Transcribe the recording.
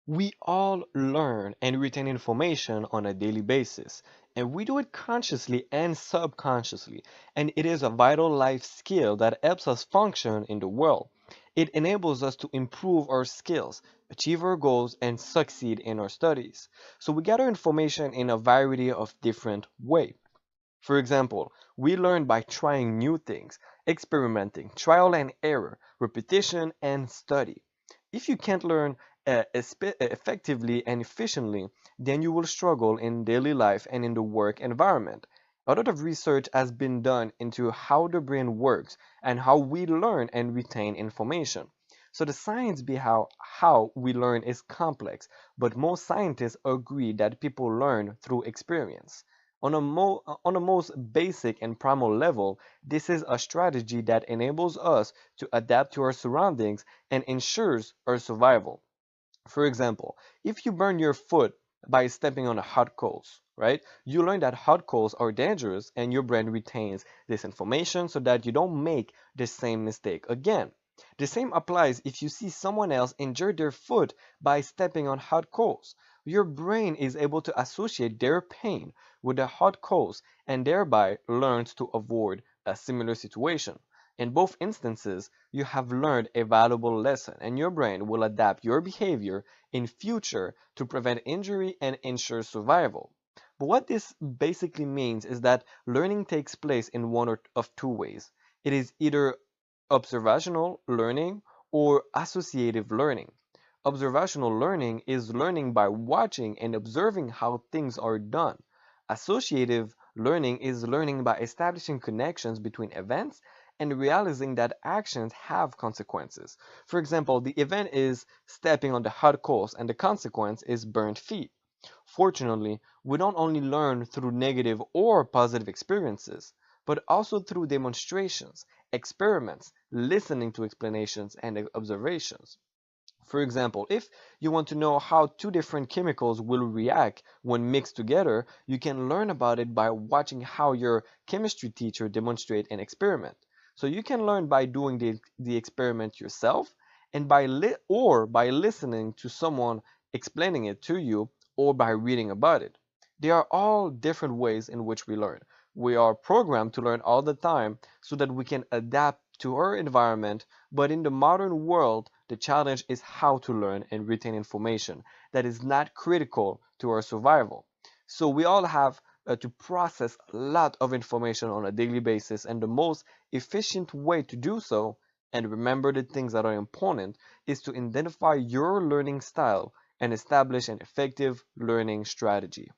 We all learn and retain information on a daily basis, and we do it consciously and subconsciously, and it is a vital life skill that helps us function in the world. It enables us to improve our skills, achieve our goals, and succeed in our studies. So we gather information in a variety of different ways. For example, we learn by trying new things, experimenting, trial and error, repetition, and study. If you can't learn effectively and efficiently, then you will struggle in daily life and in the work environment. A lot of research has been done into how the brain works and how we learn and retain information. So the science behind how we learn is complex, but most scientists agree that people learn through experience. On a most basic and primal level, this is a strategy that enables us to adapt to our surroundings and ensures our survival. For example, if you burn your foot by stepping on a hot coals, right? You learn that hot coals are dangerous and your brain retains this information so that you don't make the same mistake again. The same applies if you see someone else injure their foot by stepping on hot coals. Your brain is able to associate their pain with the hot coals and thereby learns to avoid a similar situation. In both instances, you have learned a valuable lesson and your brain will adapt your behavior in future to prevent injury and ensure survival. But what this basically means is that learning takes place in of two ways. It is either observational learning or associative learning. Observational learning is learning by watching and observing how things are done. Associative learning is learning by establishing connections between events and realizing that actions have consequences. For example, the event is stepping on the hot coals and the consequence is burnt feet. Fortunately, we don't only learn through negative or positive experiences, but also through demonstrations, experiments, listening to explanations, and observations. For example, if you want to know how two different chemicals will react when mixed together, you can learn about it by watching how your chemistry teacher demonstrate an experiment. So you can learn by doing the experiment yourself and by listening to someone explaining it to you or by reading about it. They are all different ways in which we learn. We are programmed to learn all the time so that we can adapt to our environment, but in the modern world, the challenge is how to learn and retain information that is not critical to our survival. So we all have to process a lot of information on a daily basis, and the most efficient way to do so, and remember the things that are important, is to identify your learning style and establish an effective learning strategy.